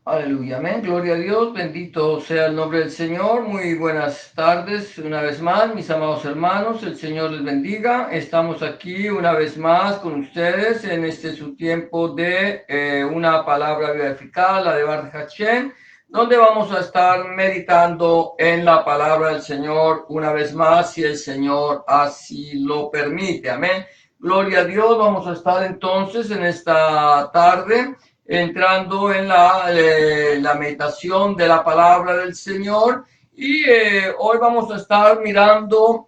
Aleluya, amén, gloria a Dios, bendito sea el nombre del Señor. Muy buenas tardes una vez más, mis amados hermanos, el Señor les bendiga. Estamos aquí una vez más con ustedes en su tiempo de una palabra eficaz, la de Baruch Hashem, donde vamos a estar meditando en la palabra del Señor una vez más, si el Señor así lo permite, amén. Gloria a Dios, vamos a estar entonces en esta tarde entrando en la meditación de la palabra del Señor. Y hoy vamos a estar mirando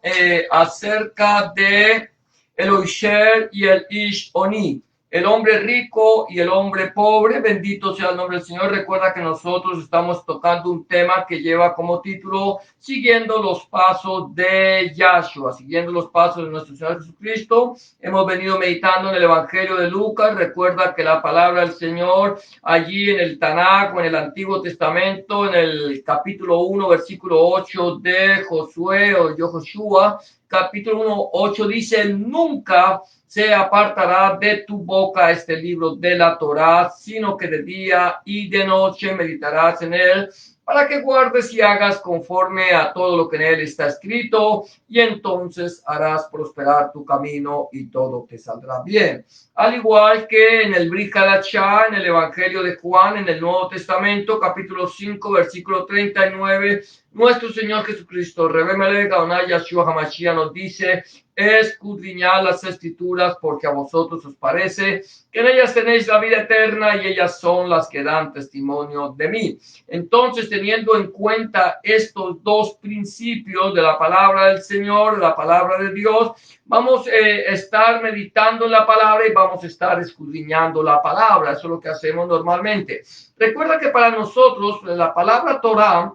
acerca de el Oisher y el Ish Oni, el hombre rico y el hombre pobre. Bendito sea el nombre del Señor. Recuerda que nosotros estamos tocando un tema que lleva como título Siguiendo los pasos de Yahshua, siguiendo los pasos de nuestro Señor Jesucristo. Hemos venido meditando en el Evangelio de Lucas. Recuerda que la palabra del Señor allí en el Tanakh o en el Antiguo Testamento, en el capítulo 1, versículo 8 de Josué o Joshua, capítulo 1, 8 dice: nunca se apartará de tu boca este libro de la Torá, sino que de día y de noche meditarás en él, para que guardes y hagas conforme a todo lo que en él está escrito, y entonces harás prosperar tu camino y todo te saldrá bien. Al igual que en el Brit Hadashah, en el Evangelio de Juan, en el Nuevo Testamento, capítulo 5, versículo 39, nuestro Señor Jesucristo, Rebbe Melech Adonai Yahshua HaMashiach, nos dice: escudriñad las escrituras, porque a vosotros os parece que en ellas tenéis la vida eterna, y ellas son las que dan testimonio de mí. Entonces, teniendo en cuenta estos dos principios de la palabra del Señor, de la palabra de Dios, vamos a estar meditando en la palabra y vamos a estar escudriñando la palabra. Eso es lo que hacemos normalmente. Recuerda que para nosotros la palabra Torah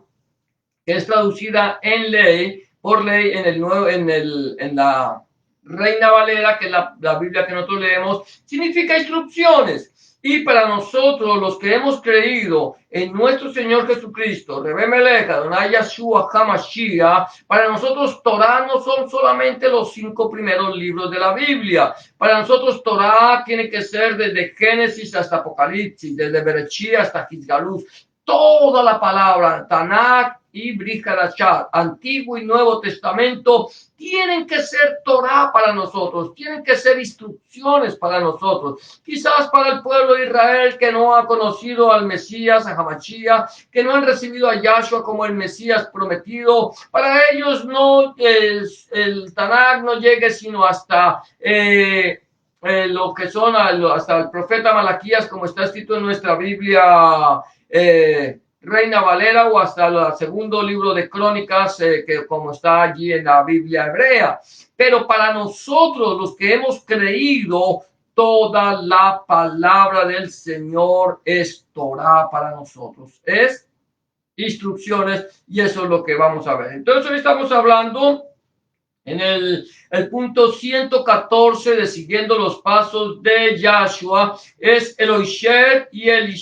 es traducida en ley, por ley, en la Reina Valera, que es la Biblia que nosotros leemos, significa instrucciones. Y para nosotros, los que hemos creído en nuestro Señor Jesucristo, Rebbe Melech Adonai Yahshua HaMashiach, para nosotros Torah no son solamente los 5 primeros libros de la Biblia. Para nosotros Torah tiene que ser desde Génesis hasta Apocalipsis, desde Bereshit hasta Gitgalus. Toda la palabra, Tanakh y Brit Hadashah, Antiguo y Nuevo Testamento, tienen que ser Torah para nosotros, tienen que ser instrucciones para nosotros. Quizás para el pueblo de Israel que no ha conocido al Mesías, a Hamashiach, que no han recibido a Yahshua como el Mesías prometido, para ellos no el Tanakh no llegue sino hasta lo que son hasta el profeta Malaquías, como está escrito en nuestra Biblia Reina Valera, o hasta el segundo libro de Crónicas, que como está allí en la Biblia hebrea. Pero para nosotros, los que hemos creído, toda la palabra del Señor es Torah para nosotros, es instrucciones, y eso es lo que vamos a ver. Entonces hoy estamos hablando en el punto 114 de siguiendo los pasos de Yahshua, es el Oisher y el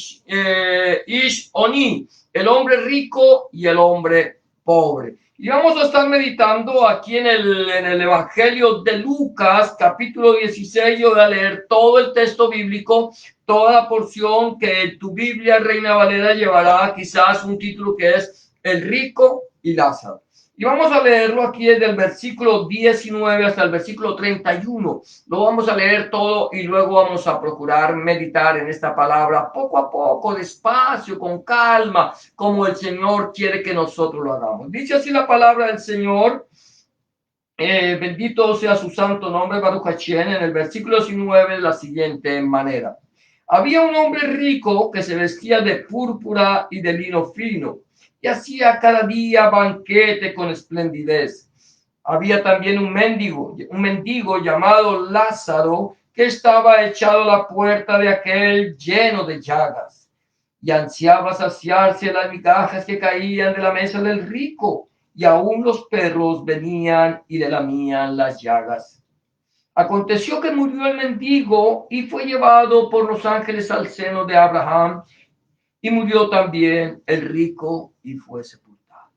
Ish Oni, el hombre rico y el hombre pobre. Y vamos a estar meditando aquí en el Evangelio de Lucas, capítulo 16. Yo voy a leer todo el texto bíblico, toda la porción que tu Biblia Reina Valera llevará quizás un título que es El rico y Lázaro. Y vamos a leerlo aquí desde el versículo 19 hasta el versículo 31. Lo vamos a leer todo y luego vamos a procurar meditar en esta palabra poco a poco, despacio, con calma, como el Señor quiere que nosotros lo hagamos. Dice así la palabra del Señor. Bendito sea su santo nombre, Baruch Hashem, en el versículo 19 de la siguiente manera. Había un hombre rico que se vestía de púrpura y de lino fino, y hacía cada día banquete con esplendidez. Había también un mendigo llamado Lázaro, que estaba echado a la puerta de aquel lleno de llagas, y ansiaba saciarse las migajas que caían de la mesa del rico, y aún los perros venían y le lamían las llagas. Aconteció que murió el mendigo y fue llevado por los ángeles al seno de Abraham, y murió también el rico y fue sepultado.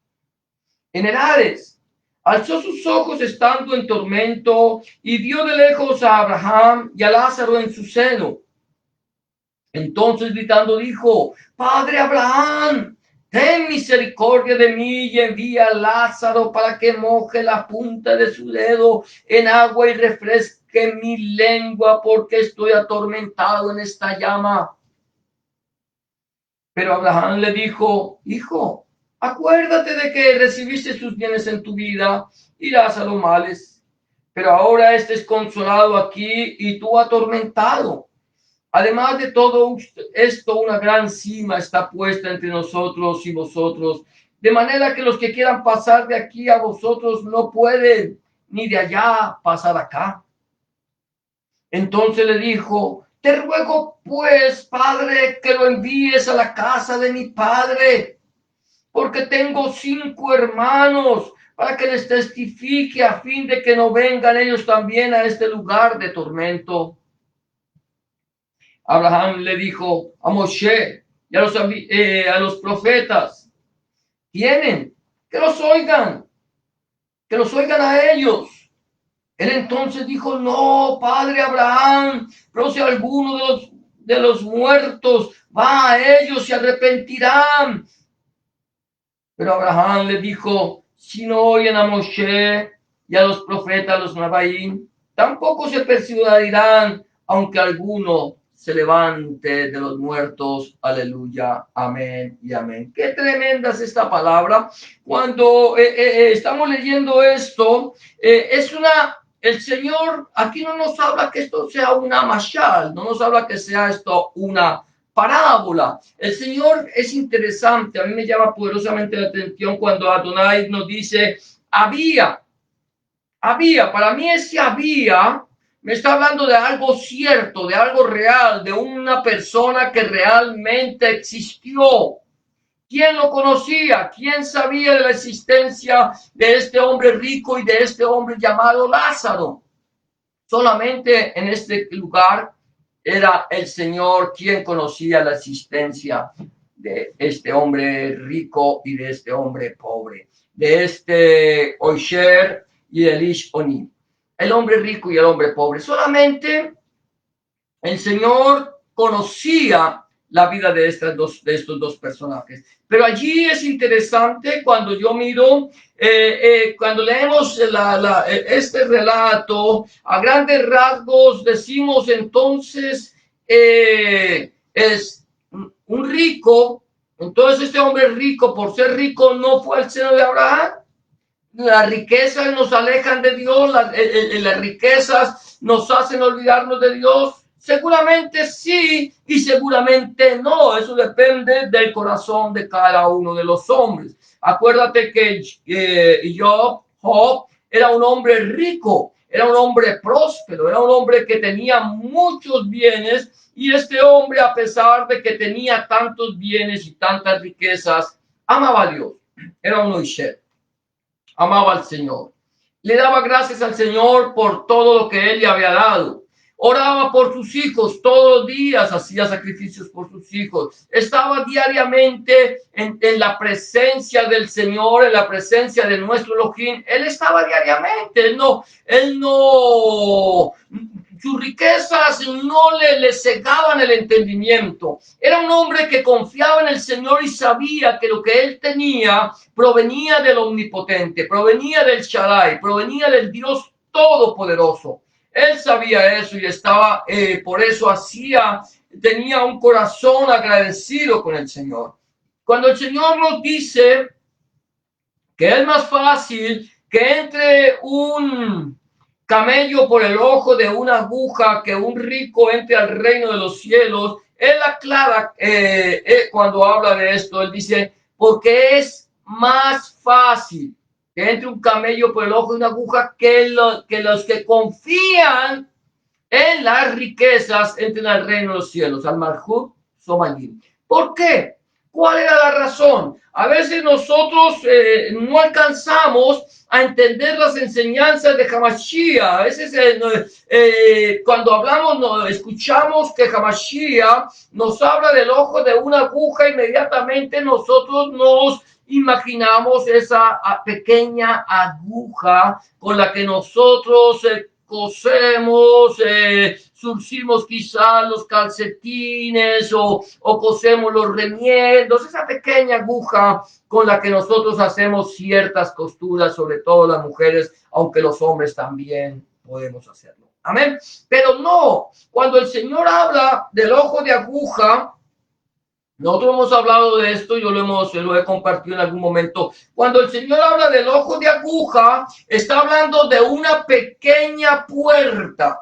En el Hades alzó sus ojos estando en tormento y vio de lejos a Abraham y a Lázaro en su seno. Entonces gritando dijo: Padre Abraham, ten misericordia de mí y envía a Lázaro para que moje la punta de su dedo en agua y refresque mi lengua, porque estoy atormentado en esta llama. Pero Abraham le dijo: Hijo, acuérdate de que recibiste sus bienes en tu vida y Lázaro males. Pero ahora estés consolado aquí y tú atormentado. Además de todo esto, una gran cima está puesta entre nosotros y vosotros, de manera que los que quieran pasar de aquí a vosotros no pueden, ni de allá pasar acá. Entonces le dijo: Te ruego pues, padre, que lo envíes a la casa de mi padre, porque tengo 5 hermanos, para que les testifique a fin de que no vengan ellos también a este lugar de tormento. Abraham le dijo a Moshe y a los profetas: tienen que los oigan a ellos. Él entonces dijo: no, padre Abraham, pero si alguno de los muertos va a ellos, se arrepentirán. Pero Abraham le dijo: si no oyen a Moshe y a los profetas, los Nabaín, tampoco se persuadirán, aunque alguno se levante de los muertos. Aleluya, amén y amén. Qué tremenda es esta palabra. Cuando estamos leyendo esto, el Señor aquí no nos habla que esto sea una mashal, no nos habla que sea esto una parábola. El Señor es interesante. A mí me llama poderosamente la atención cuando Adonai nos dice: había. Para mí ese había me está hablando de algo cierto, de algo real, de una persona que realmente existió. ¿Quién lo conocía? ¿Quién sabía de la existencia de este hombre rico y de este hombre llamado Lázaro? Solamente en este lugar era el Señor quien conocía la existencia de este hombre rico y de este hombre pobre, de este Oisher y el Ish-Oni, el hombre rico y el hombre pobre. Solamente el Señor conocía la vida de estos dos personajes. Pero allí es interesante cuando yo miro, cuando leemos este relato, a grandes rasgos decimos entonces, es un rico. Entonces este hombre rico, por ser rico, no fue al seno de Abraham. Las riquezas nos alejan de Dios, las riquezas nos hacen olvidarnos de Dios. Seguramente sí y seguramente no. Eso depende del corazón de cada uno de los hombres. Acuérdate que Job era un hombre rico, era un hombre próspero, era un hombre que tenía muchos bienes, y este hombre, a pesar de que tenía tantos bienes y tantas riquezas, amaba a Dios. Era un Oishet. Amaba al Señor, le daba gracias al Señor por todo lo que Él le había dado, oraba por sus hijos todos los días, hacía sacrificios por sus hijos, estaba diariamente en la presencia del Señor, en la presencia de nuestro Elohim. Él estaba diariamente, él no sus riquezas no le cegaban el entendimiento. Era un hombre que confiaba en el Señor y sabía que lo que él tenía provenía del Omnipotente, provenía del Shaddai, provenía del Dios Todopoderoso. Él sabía eso y estaba, por eso tenía un corazón agradecido con el Señor. Cuando el Señor nos dice que es más fácil que entre un camello por el ojo de una aguja que un rico entre al reino de los cielos, él aclara cuando habla de esto, él dice: porque es más fácil que entre un camello por el ojo de una aguja que los que confían en las riquezas entren al reino de los cielos, al Malhut Somalim. ¿Por qué? ¿Cuál era la razón? A veces nosotros no alcanzamos a entender las enseñanzas de Hamashiach. A veces cuando hablamos, escuchamos que Hamashiach nos habla del ojo de una aguja, inmediatamente nosotros nos imaginamos esa pequeña aguja con la que nosotros cosemos, surcimos quizás los calcetines o cosemos los remiendos, esa pequeña aguja con la que nosotros hacemos ciertas costuras, sobre todo las mujeres, aunque los hombres también podemos hacerlo. Amén. Pero no, cuando el Señor habla del ojo de aguja, nosotros hemos hablado de esto, yo lo he compartido en algún momento. Cuando el Señor habla del ojo de aguja, está hablando de una pequeña puerta,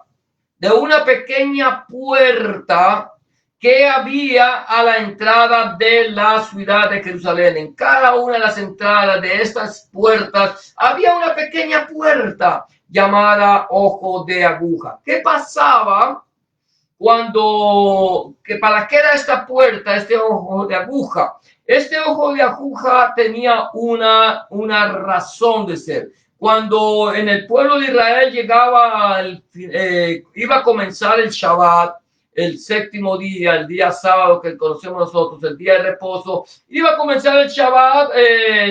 que había a la entrada de la ciudad de Jerusalén. En cada una de las entradas de estas puertas había una pequeña puerta llamada ojo de aguja. ¿Qué pasaba para qué era esta puerta, este ojo de aguja? Este ojo de aguja tenía una razón de ser. Cuando en el pueblo de Israel iba a comenzar el Shabbat, el séptimo día, el día sábado que conocemos nosotros, el día de reposo, iba a comenzar el Shabbat,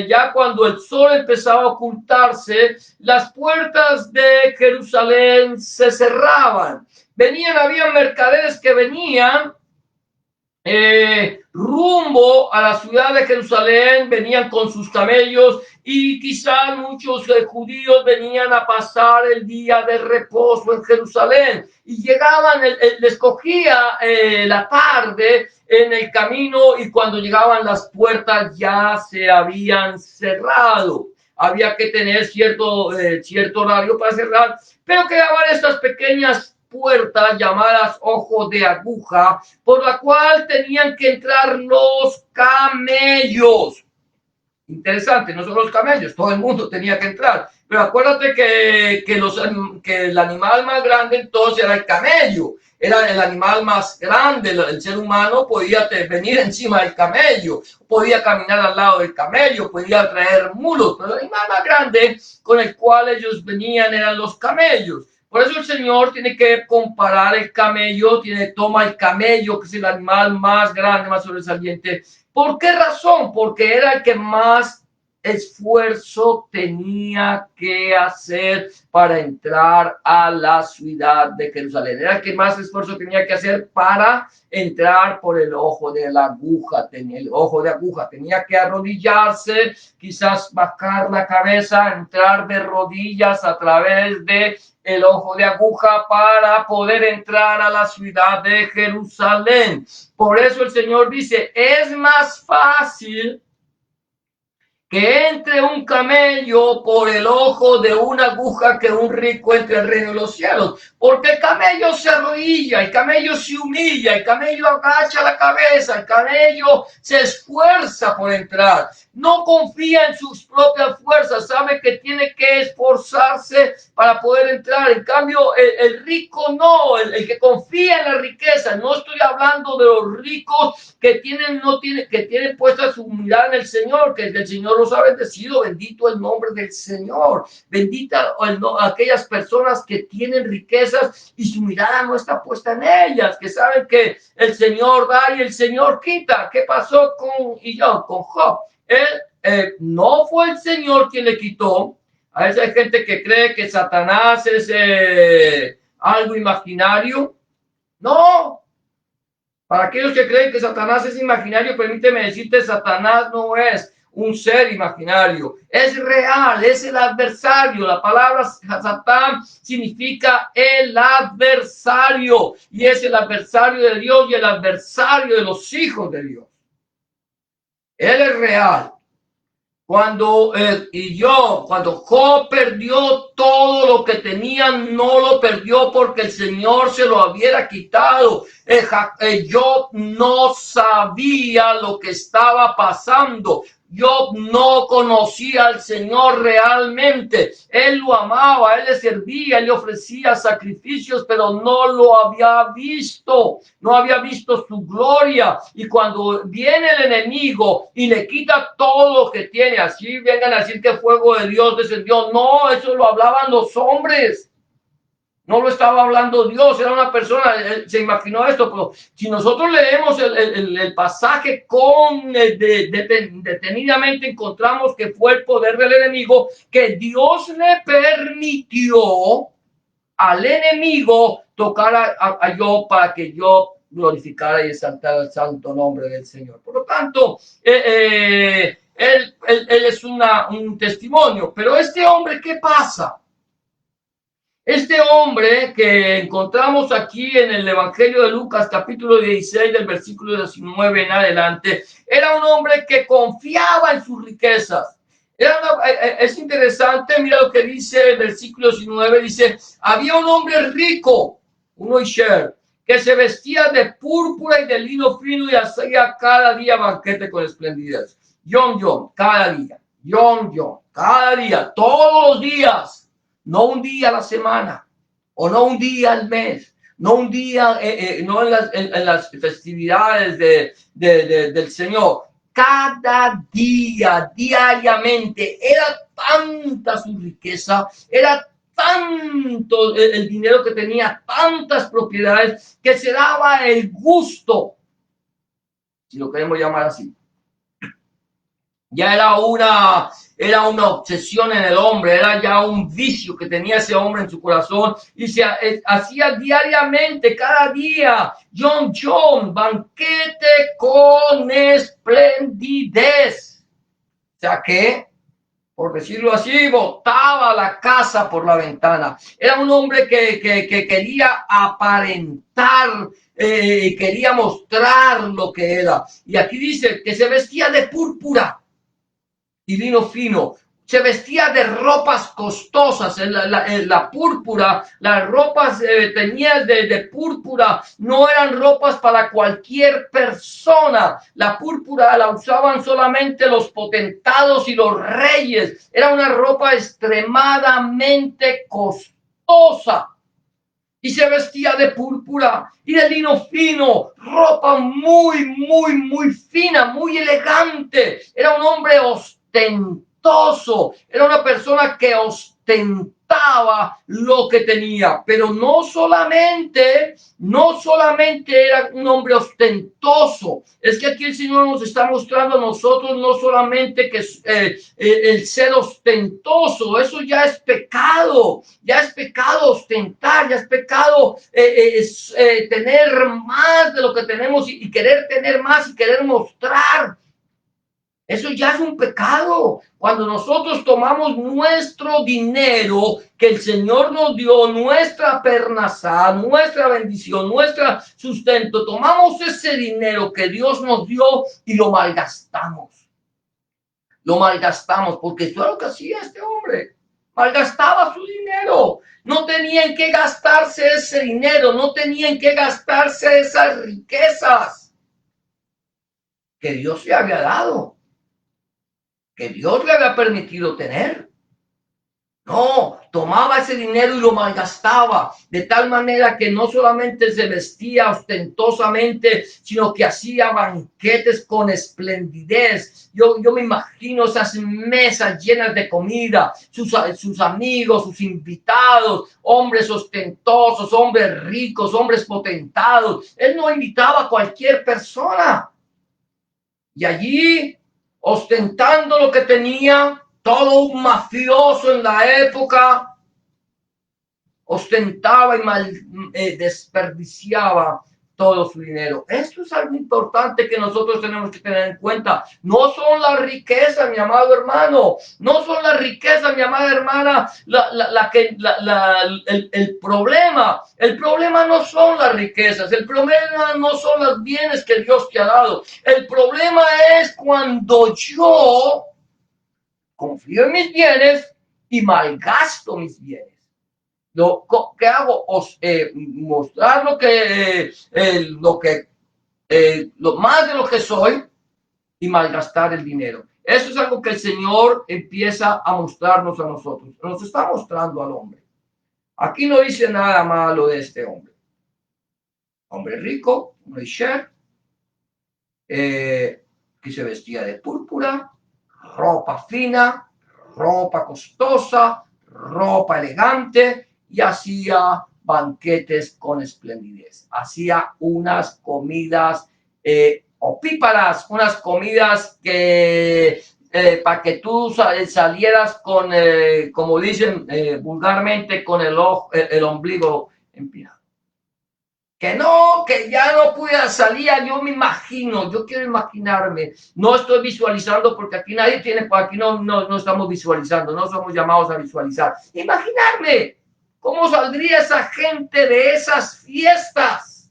ya cuando el sol empezaba a ocultarse, las puertas de Jerusalén se cerraban. Había mercaderes que venían rumbo a la ciudad de Jerusalén, venían con sus camellos y quizás muchos judíos venían a pasar el día de reposo en Jerusalén y llegaban, les cogía la tarde en el camino y cuando llegaban las puertas ya se habían cerrado. Había que tener cierto horario para cerrar, pero quedaban estas pequeñas puertas llamadas ojo de aguja, por la cual tenían que entrar los camellos. Interesante, no solo los camellos, todo el mundo tenía que entrar. Pero acuérdate que el animal más grande entonces era el camello. Era el animal más grande, el ser humano podía venir encima del camello, podía caminar al lado del camello, podía traer mulos, pero el animal más grande con el cual ellos venían eran los camellos. Por eso el Señor tiene que comparar el camello, toma el camello, que es el animal más grande, más sobresaliente. ¿Por qué razón? Porque era el que más esfuerzo tenía que hacer para entrar a la ciudad de Jerusalén. Era el que más esfuerzo tenía que hacer para entrar por el ojo de la aguja. Tenía que arrodillarse, quizás bajar la cabeza, entrar de rodillas a través de el ojo de aguja para poder entrar a la ciudad de Jerusalén. Por eso el Señor dice, es más fácil que entre un camello por el ojo de una aguja que un rico entre el reino de los cielos. Porque el camello se arrodilla, el camello se humilla, el camello agacha la cabeza, el camello se esfuerza por entrar. No confía en sus propias fuerzas, sabe que tiene que esforzarse para poder entrar. En cambio, el rico no, el que confía en la riqueza. No estoy hablando de los ricos que tienen puesta su mirada en el Señor, que el Señor los ha bendecido. Bendito el nombre del Señor. Bendita aquellas personas que tienen riquezas y su mirada no está puesta en ellas, que saben que el Señor da y el Señor quita. ¿Qué pasó con Job? No fue el Señor quien le quitó. A veces hay gente que cree que Satanás es algo imaginario. No. Para aquellos que creen que Satanás es imaginario, permíteme decirte, Satanás no es un ser imaginario, es real, es el adversario. La palabra Satán significa el adversario, y es el adversario de Dios y el adversario de los hijos de Dios. Él es real. Cuando Job perdió todo lo que tenía, no lo perdió porque el Señor se lo hubiera quitado. Job no sabía lo que estaba pasando. Job no conocía al Señor realmente. Él lo amaba, él le servía, él le ofrecía sacrificios, pero no lo había visto. No había visto su gloria. Y cuando viene el enemigo y le quita todo lo que tiene, así vengan a decir que el fuego de Dios descendió. No, eso lo hablaban los hombres. No lo estaba hablando Dios, era una persona, se imaginó esto, pero si nosotros leemos el pasaje detenidamente, encontramos que fue el poder del enemigo que Dios le permitió al enemigo tocar a Job para que Job glorificara y exaltara el santo nombre del Señor. Por lo tanto, él es un testimonio. Pero este hombre, ¿qué pasa? Este hombre que encontramos aquí en el Evangelio de Lucas, capítulo 16, del versículo 19 en adelante, era un hombre que confiaba en sus riquezas. Es interesante, mira lo que dice el versículo 19, dice, había un hombre rico, un Oisher, que se vestía de púrpura y de lino fino y hacía cada día banquete con esplendidez. Cada día, cada día, todos los días. No un día a la semana, o no un día al mes, no un día, no en las festividades del Señor. Cada día, diariamente, era tanta su riqueza, era tanto el dinero que tenía, tantas propiedades, que se daba el gusto, si lo queremos llamar así. Ya era una obsesión en el hombre, era ya un vicio que tenía ese hombre en su corazón y se hacía diariamente, cada día, banquete con esplendidez. O sea que, por decirlo así, botaba la casa por la ventana. Era un hombre que quería aparentar, quería mostrar lo que era. Y aquí dice que se vestía de púrpura y lino fino, se vestía de ropas costosas, la púrpura, las ropas teñidas de púrpura no eran ropas para cualquier persona, la púrpura la usaban solamente los potentados y los reyes, era una ropa extremadamente costosa. Y se vestía de púrpura y de lino fino, ropa muy fina, muy elegante. Era un hombre ostentoso, era una persona que ostentaba lo que tenía, pero no solamente era un hombre ostentoso, es que aquí el Señor nos está mostrando a nosotros no solamente que el ser ostentoso, eso ya es pecado ostentar, ya es pecado tener más de lo que tenemos y querer tener más y querer mostrar. Eso ya es un pecado. Cuando nosotros tomamos nuestro dinero que el Señor nos dio, nuestra pernazá, nuestra bendición, nuestro sustento, tomamos ese dinero que Dios nos dio y lo malgastamos. Lo malgastamos porque eso es lo que hacía este hombre. Malgastaba su dinero. No tenían que gastarse ese dinero, no tenían que gastarse esas riquezas que Dios le había dado, que Dios le había permitido tener. No, tomaba ese dinero y lo malgastaba de tal manera que no solamente se vestía ostentosamente, sino que hacía banquetes con esplendidez. Yo me imagino esas mesas llenas de comida, sus amigos, sus invitados, hombres ostentosos, hombres ricos, hombres potentados. Él no invitaba a cualquier persona. Y allí, ostentando lo que tenía, todo un mafioso en la época ostentaba y desperdiciaba todo su dinero. Esto es algo importante que nosotros tenemos que tener en cuenta. No son las riquezas, mi amado hermano, no son las riquezas, mi amada hermana, el problema. El problema no son las riquezas, el problema no son los bienes que Dios te ha dado. El problema es cuando yo confío en mis bienes y malgasto mis bienes. ¿Qué hago? Mostrar lo más de lo que soy y malgastar el dinero. Eso es algo que el Señor empieza a mostrarnos a nosotros. Nos está mostrando al hombre. Aquí no dice nada malo de este hombre. Hombre rico, un Oisher, que se vestía de púrpura, ropa fina, ropa costosa, ropa elegante y hacía banquetes con esplendidez. Hacía unas comidas opíparas, unas comidas que para que tú salieras con, como dicen vulgarmente, con el ombligo empinado. Que no, que ya no pueda salir, yo me imagino, yo quiero imaginarme, no estoy visualizando porque aquí nadie tiene, aquí no estamos visualizando, no somos llamados a visualizar. Imaginarme cómo saldría esa gente de esas fiestas,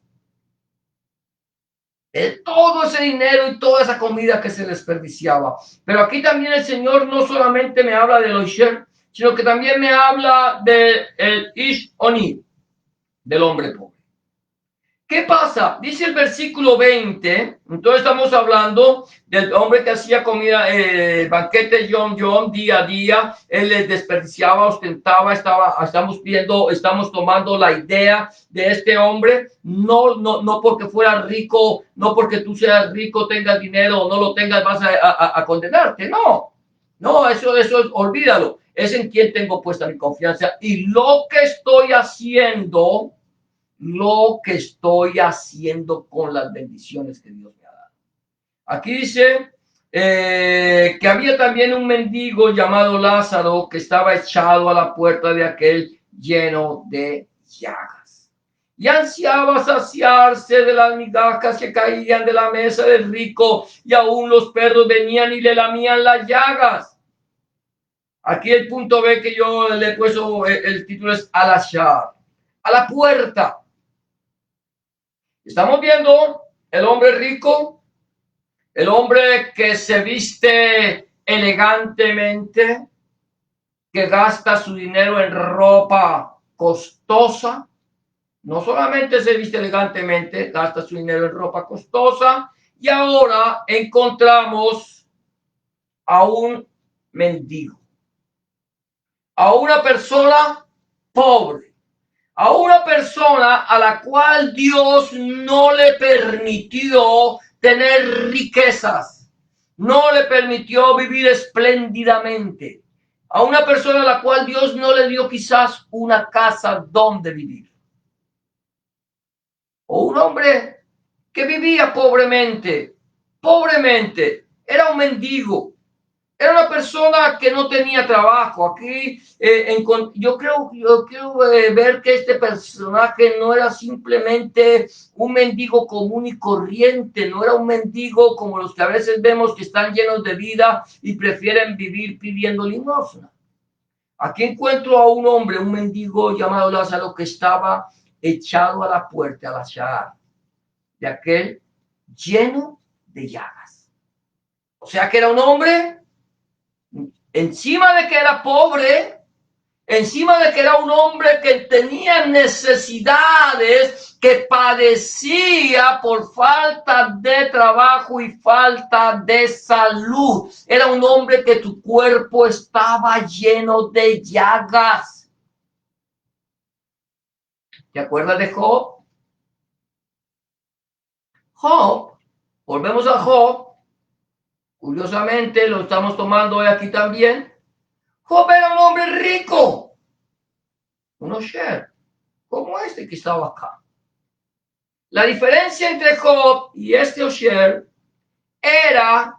de todo ese dinero y toda esa comida que se desperdiciaba. Pero aquí también el Señor no solamente me habla de Osher, sino que también me habla de el Ish Oni, del hombre pobre. ¿Qué pasa? Dice el versículo 20, entonces estamos hablando del hombre que hacía comida, banquete día a día, él les desperdiciaba, ostentaba, estamos tomando la idea de este hombre, no porque fuera rico, no porque tú seas rico, tengas dinero o no lo tengas, vas a condenarte, no, eso olvídalo, es en quien tengo puesta mi confianza y lo que estoy haciendo con las bendiciones que Dios me ha dado. Aquí dice que había también un mendigo llamado Lázaro que estaba echado a la puerta de aquel lleno de llagas. Y ansiaba saciarse de las migajas que caían de la mesa del rico, y aún los perros venían y le lamían las llagas. Aquí el punto B que yo le he puesto, el título es Al-Ashar, a la puerta. Estamos viendo el hombre rico, el hombre que se viste elegantemente, que gasta su dinero en ropa costosa. No solamente se viste elegantemente, gasta su dinero en ropa costosa. Y ahora encontramos a un mendigo, a una persona pobre, a una persona a la cual Dios no le permitió tener riquezas, no le permitió vivir espléndidamente, a una persona a la cual Dios no le dio quizás una casa donde vivir, o un hombre que vivía pobremente, era un mendigo. Era una persona que no tenía trabajo. Aquí yo quiero ver que este personaje no era simplemente un mendigo común y corriente, no era un mendigo como los que a veces vemos que están llenos de vida y prefieren vivir pidiendo limosna. Aquí encuentro a un hombre, un mendigo llamado Lázaro, que estaba echado a la puerta, a la shahar, de aquel lleno de llagas. O sea que era un hombre, encima de que era pobre, encima de que era un hombre que tenía necesidades, que padecía por falta de trabajo y falta de salud. Era un hombre que tu cuerpo estaba lleno de llagas. ¿Te acuerdas de Job? Job, volvemos a Job. Curiosamente, lo estamos tomando hoy aquí también. Job era un hombre rico, un Osher, como este que estaba acá. La diferencia entre Job y este Osher era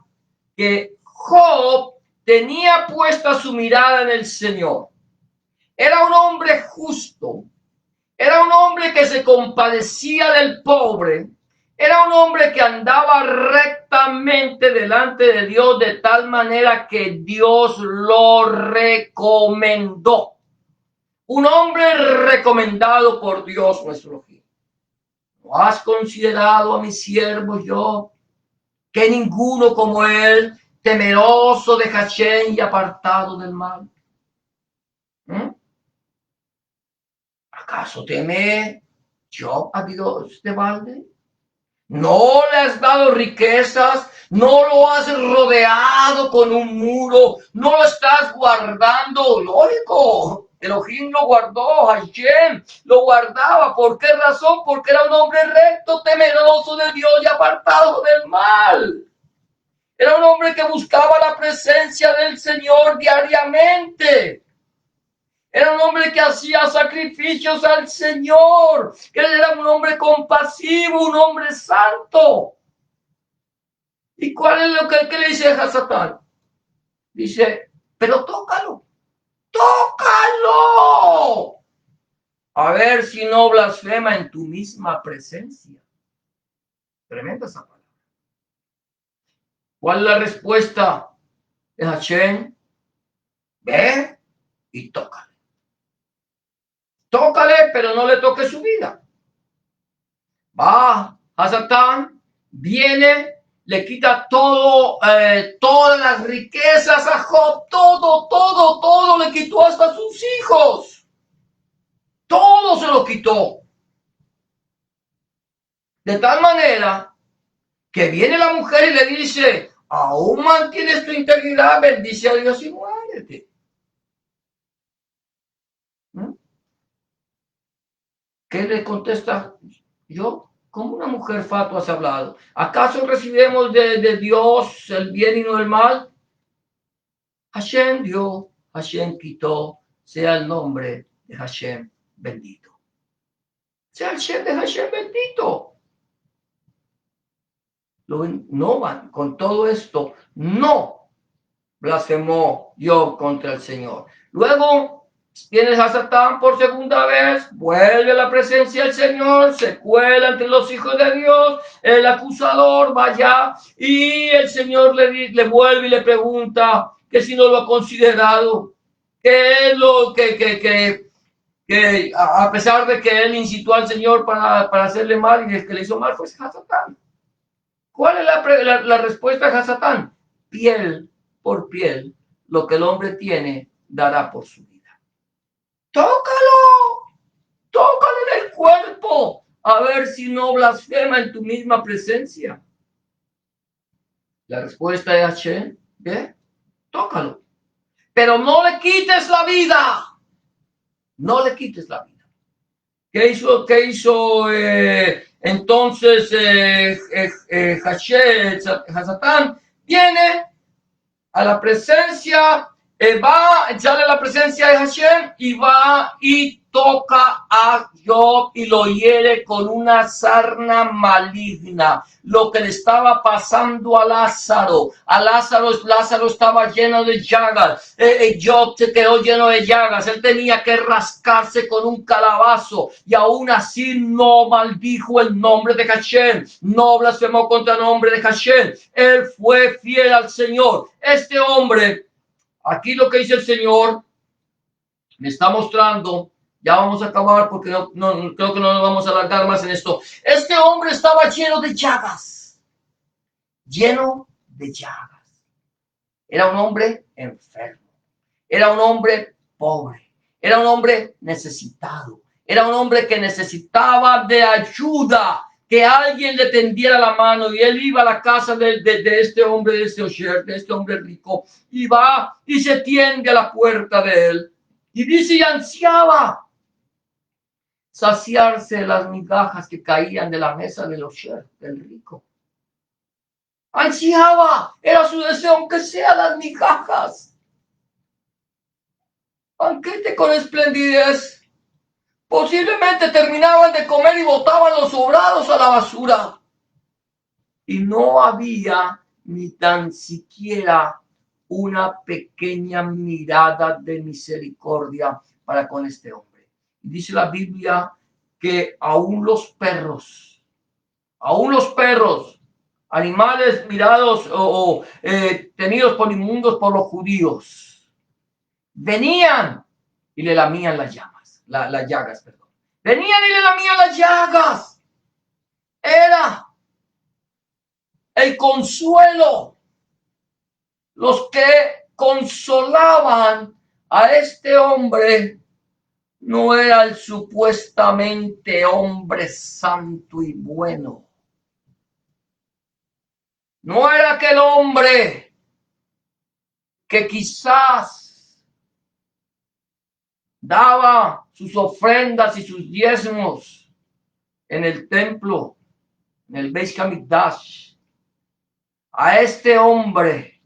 que Job tenía puesta su mirada en el Señor. Era un hombre justo, era un hombre que se compadecía del pobre, era un hombre que andaba rectamente delante de Dios de tal manera que Dios lo recomendó. Un hombre recomendado por Dios nuestro Dios. ¿No has considerado a mi siervo yo, que ninguno como él, temeroso de Hashem y apartado del mal? ¿Acaso teme yo a Dios de balde? No le has dado riquezas, no lo has rodeado con un muro, no lo estás guardando, lógico. Elohim lo guardó, Hashem lo guardaba. ¿Por qué razón? Porque era un hombre recto, temeroso de Dios y apartado del mal. Era un hombre que buscaba la presencia del Señor diariamente. Era un hombre que hacía sacrificios al Señor. Que era un hombre compasivo, un hombre santo. ¿Y cuál es lo que le dice a Satán? Dice, pero tócalo, tócalo. A ver si no blasfema en tu misma presencia. Tremenda esa palabra. ¿Cuál es la respuesta de Hashem? Ve y tócale. Tócale, pero no le toque su vida. Va a Satán, viene, le quita todo, todas las riquezas a Job, todo le quitó, hasta sus hijos. Todo se lo quitó. De tal manera que viene la mujer y le dice, aún mantienes tu integridad, bendice a Dios y muérete. ¿Qué le contesta? Yo, ¿cómo una mujer fatua has hablado? ¿Acaso recibimos de Dios el bien y no el mal? Hashem dio, Hashem quitó, sea el nombre de Hashem bendito. Sea el Hashem de Hashem bendito. No van con todo esto, no blasfemó Job contra el Señor. Luego vienes a Satán por segunda vez, vuelve a la presencia del Señor, se cuela entre los hijos de Dios, el acusador va allá y el Señor le vuelve y le pregunta que si no lo ha considerado, que es lo que a pesar de que él incitó al Señor para hacerle mal y el que le hizo mal fue Satán. ¿Cuál es la respuesta de Hasatán? Piel por piel, lo que el hombre tiene, dará por su vida. Tócalo en el cuerpo, a ver si no blasfema en tu misma presencia. La respuesta de Hashem, ¿qué? Tócalo. Pero no le quites la vida. No le quites la vida. ¿Qué hizo entonces Hasatán? Viene a la presencia, sale a la presencia de Hashem y va y toca a Job y lo hiere con una sarna maligna. Lo que le estaba pasando a Lázaro. Lázaro estaba lleno de llagas. Job se quedó lleno de llagas. Él tenía que rascarse con un calabazo y aún así no maldijo el nombre de Hashem. No blasfemó contra el nombre de Hashem. Él fue fiel al Señor. Este hombre, aquí lo que dice el Señor, me está mostrando. Ya vamos a acabar porque no creo que no nos vamos a alargar más en esto. Este hombre estaba lleno de llagas. Lleno de llagas. Era un hombre enfermo. Era un hombre pobre. Era un hombre necesitado. Era un hombre que necesitaba de ayuda. Que alguien le tendiera la mano. Y él iba a la casa de este hombre, de este hombre rico. Y va y se tiende a la puerta de él. Y dice y ansiaba saciarse de las migajas que caían de la mesa del rico. Ansiaba, era su deseo, aunque sea las migajas. Banquete con esplendidez. Posiblemente terminaban de comer y botaban los sobrados a la basura. Y no había ni tan siquiera una pequeña mirada de misericordia para con este hombre. Dice la Biblia que aún los perros, animales mirados o tenidos por inmundos por los judíos, venían y le lamían las llagas. Venían y le lamían las llagas. Era el consuelo. Los que consolaban a este hombre no era el supuestamente hombre santo y bueno. No era aquel hombre que quizás daba sus ofrendas y sus diezmos en el templo, en el Beis Hamikdash. A este hombre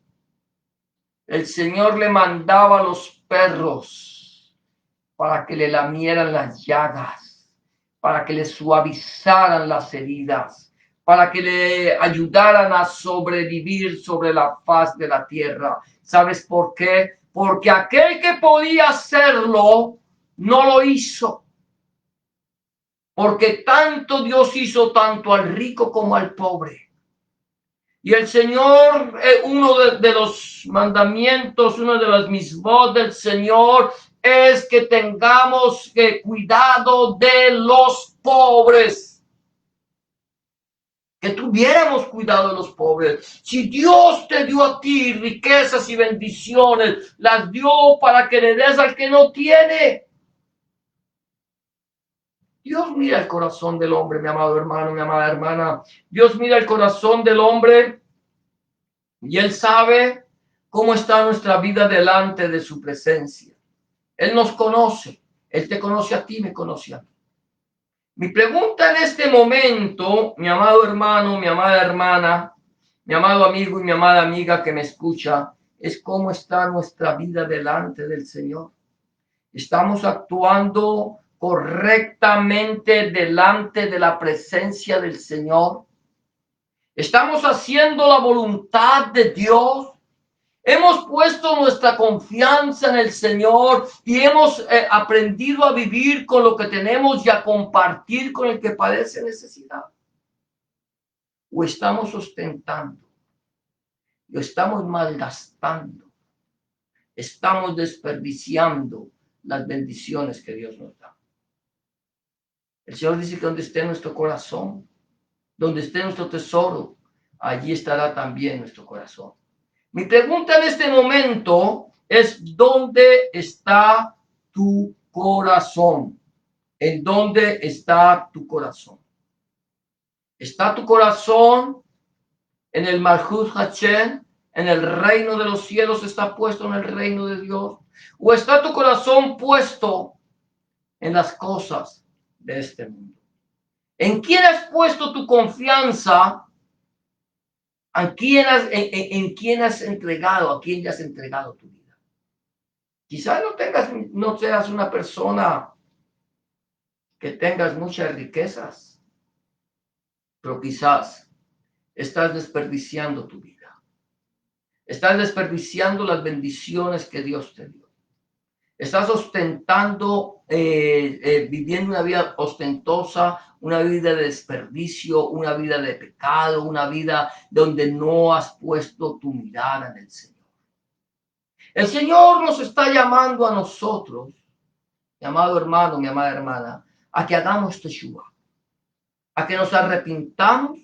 el Señor le mandaba los perros para que le lamieran las llagas, para que le suavizaran las heridas, para que le ayudaran a sobrevivir sobre la faz de la tierra. ¿Sabes por qué? Porque aquel que podía hacerlo, no lo hizo. Porque tanto Dios hizo tanto al rico como al pobre. Y el Señor, uno de los mandamientos, uno de las mismos del Señor es que tengamos cuidado de los pobres. Que tuviéramos cuidado de los pobres. Si Dios te dio a ti riquezas y bendiciones, las dio para que le des al que no tiene. Dios mira el corazón del hombre, mi amado hermano, mi amada hermana. Dios mira el corazón del hombre y Él sabe cómo está nuestra vida delante de su presencia. Él nos conoce. Él te conoce a ti, me conoce a mí. Mi pregunta en este momento, mi amado hermano, mi amada hermana, mi amado amigo y mi amada amiga que me escucha, es cómo está nuestra vida delante del Señor. ¿Estamos actuando correctamente delante de la presencia del Señor? ¿Estamos haciendo la voluntad de Dios? Hemos puesto nuestra confianza en el Señor y hemos aprendido a vivir con lo que tenemos y a compartir con el que padece necesidad. O estamos ostentando, o estamos malgastando, estamos desperdiciando las bendiciones que Dios nos da. El Señor dice que donde esté nuestro corazón, donde esté nuestro tesoro, allí estará también nuestro corazón. Mi pregunta en este momento es, ¿dónde está tu corazón? ¿En dónde está tu corazón? ¿Está tu corazón en el Malchut Hashem, en el reino de los cielos? ¿Está puesto en el reino de Dios? ¿O está tu corazón puesto en las cosas de este mundo? ¿En quién has puesto tu confianza? ¿En quién has entregado? ¿A quién le has entregado tu vida? Quizás no seas una persona que tengas muchas riquezas, pero quizás estás desperdiciando tu vida. Estás desperdiciando las bendiciones que Dios te dio. Estás ostentando, viviendo una vida ostentosa, una vida de desperdicio, una vida de pecado, una vida donde no has puesto tu mirada en el Señor. El Señor nos está llamando a nosotros, mi amado hermano, mi amada hermana, a que hagamos teshuva, a que nos arrepintamos,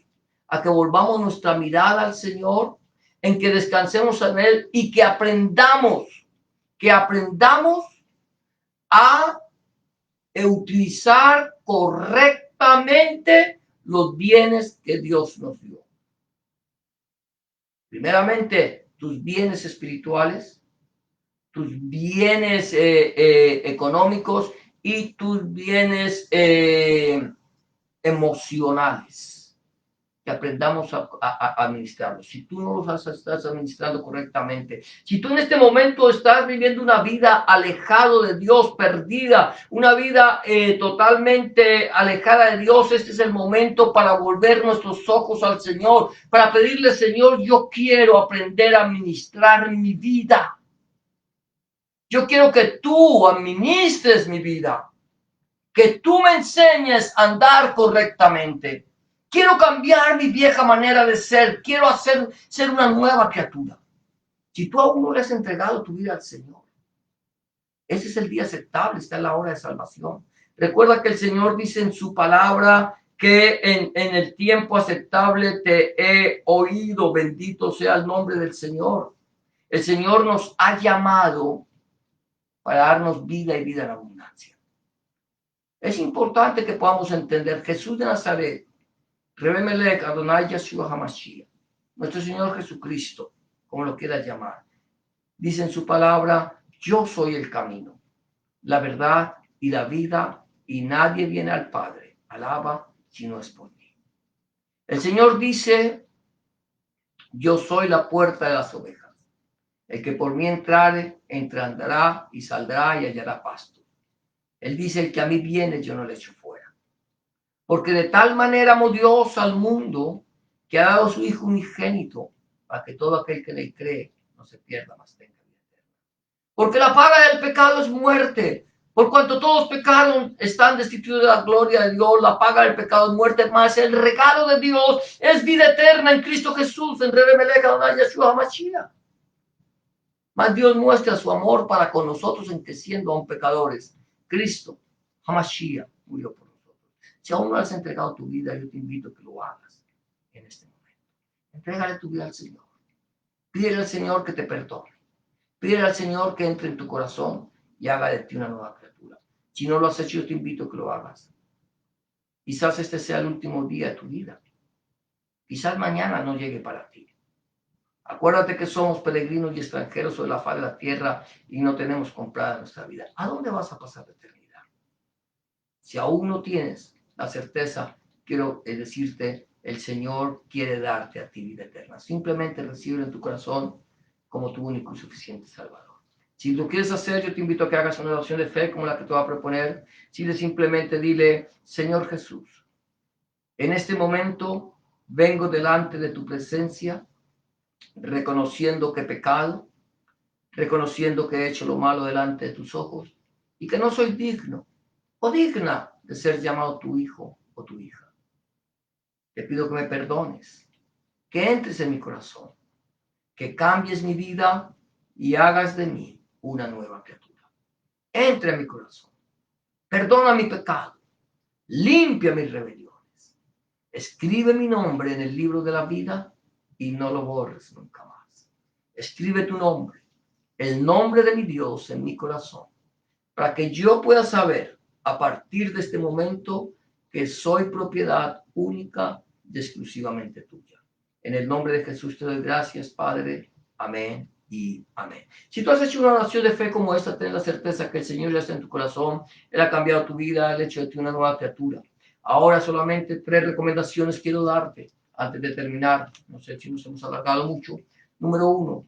a que volvamos nuestra mirada al Señor, en que descansemos en Él y que aprendamos a utilizar correctamente los bienes que Dios nos dio. Primeramente, tus bienes espirituales, tus bienes económicos y tus bienes emocionales, que aprendamos a administrarlos. Si tú no los estás administrando correctamente, si tú en este momento estás viviendo una vida alejado de Dios, perdida, una vida totalmente alejada de Dios, este es el momento para volver nuestros ojos al Señor, para pedirle, Señor, yo quiero aprender a administrar mi vida. Yo quiero que tú administres mi vida, que tú me enseñes a andar correctamente. Quiero cambiar mi vieja manera de ser. Quiero ser una nueva criatura. Si tú aún no le has entregado tu vida al Señor, ese es el día aceptable, está en la hora de salvación. Recuerda que el Señor dice en su palabra que en el tiempo aceptable te he oído. Bendito sea el nombre del Señor. El Señor nos ha llamado para darnos vida y vida en abundancia. Es importante que podamos entender Jesús de Nazaret, Rebemelech Adonai Yeshua HaMashiach, nuestro Señor Jesucristo, como lo quieras llamar, dice en su palabra, yo soy el camino, la verdad y la vida, y nadie viene al Padre, alaba, si no es por mí. El Señor dice, yo soy la puerta de las ovejas. El que por mí entrare, entrará y saldrá y hallará pasto. Él dice, el que a mí viene, yo no le echo fuera. Porque de tal manera amó Dios al mundo que ha dado a su Hijo unigénito para que todo aquel que le cree no se pierda, mas tenga vida eterna. Porque la paga del pecado es muerte. Por cuanto todos pecaron, están destituidos de la gloria de Dios. La paga del pecado es muerte, mas el regalo de Dios es vida eterna en Cristo Jesús, en Rebemelech Adonai Yeshua HaMashiach. Mas Dios muestra su amor para con nosotros en que siendo aún pecadores, Cristo HaMashiach murió por nosotros. Si aún no has entregado tu vida, yo te invito a que lo hagas en este momento. Entrégale tu vida al Señor. Pídele al Señor que te perdone. Pídele al Señor que entre en tu corazón y haga de ti una nueva criatura. Si no lo has hecho, yo te invito a que lo hagas. Quizás este sea el último día de tu vida. Quizás mañana no llegue para ti. Acuérdate que somos peregrinos y extranjeros sobre la faz de la tierra y no tenemos comprada nuestra vida. ¿A dónde vas a pasar la eternidad? Si aún no tienes la certeza, quiero decirte, el Señor quiere darte a ti vida eterna. Simplemente recíbelo en tu corazón como tu único y suficiente Salvador. Si lo quieres hacer, yo te invito a que hagas una oración de fe como la que te voy a proponer. Simplemente dile, Señor Jesús, en este momento vengo delante de tu presencia, reconociendo que he pecado, reconociendo que he hecho lo malo delante de tus ojos y que no soy digno o digna de ser llamado tu hijo o tu hija. Te pido que me perdones, que entres en mi corazón, que cambies mi vida y hagas de mí una nueva criatura. Entra en mi corazón, perdona mi pecado, limpia mis rebeliones, escribe mi nombre en el libro de la vida y no lo borres nunca más. Escribe tu nombre, el nombre de mi Dios en mi corazón, para que yo pueda saber a partir de este momento que soy propiedad única y exclusivamente tuya. En el nombre de Jesús te doy gracias, Padre. Amén y amén. Si tú has hecho una oración de fe como esta, ten la certeza que el Señor ya está en tu corazón. Él ha cambiado tu vida, el hecho de ti una nueva criatura. Ahora solamente 3 recomendaciones quiero darte antes de terminar. No sé si nos hemos alargado mucho. Número 1,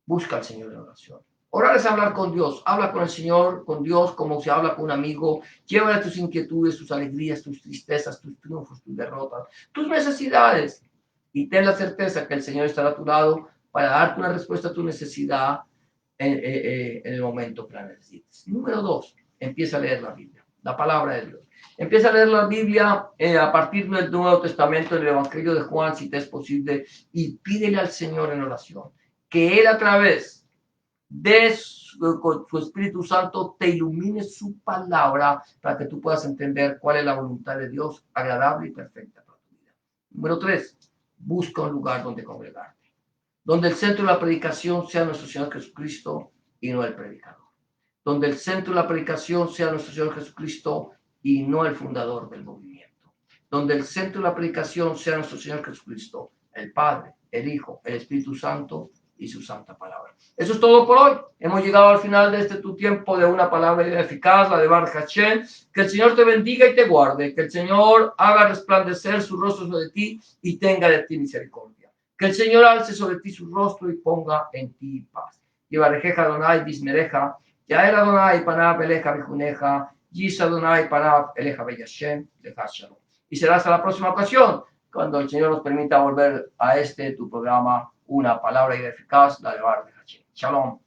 busca al Señor en oración. Orar es hablar con Dios. Habla con el Señor, con Dios, como se habla con un amigo. Llévale tus inquietudes, tus alegrías, tus tristezas, tus triunfos, tus derrotas, tus necesidades. Y ten la certeza que el Señor estará a tu lado para darte una respuesta a tu necesidad en el momento que la necesites. Número 2, empieza a leer la Biblia, la palabra de Dios. Empieza a leer la Biblia a partir del Nuevo Testamento, del Evangelio de Juan, si te es posible, y pídele al Señor en oración que Él a través de su Espíritu Santo te ilumine su palabra para que tú puedas entender cuál es la voluntad de Dios agradable y perfecta para tu vida. Número 3, busca un lugar donde congregarte, donde el centro de la predicación sea nuestro Señor Jesucristo y no el predicador, donde el centro de la predicación sea nuestro Señor Jesucristo y no el fundador del movimiento, donde el centro de la predicación sea nuestro Señor Jesucristo, el Padre, el Hijo, el Espíritu Santo y su santa palabra. Eso es todo por hoy. Hemos llegado al final de tu tiempo de una palabra eficaz, la de Baruch Hashem. Que el Señor te bendiga y te guarde. Que el Señor haga resplandecer su rostro sobre ti y tenga de ti misericordia. Que el Señor alce sobre ti su rostro y ponga en ti paz. Yivarejeja Adonai bismereja, Yael Adonai panav eleja bijuneja, Yis Adonai panav eleja beyashem, leja shalom. Y será hasta la próxima ocasión, cuando el Señor nos permita volver a tu programa, una palabra eficaz, la de Baruch Hashem. Shalom.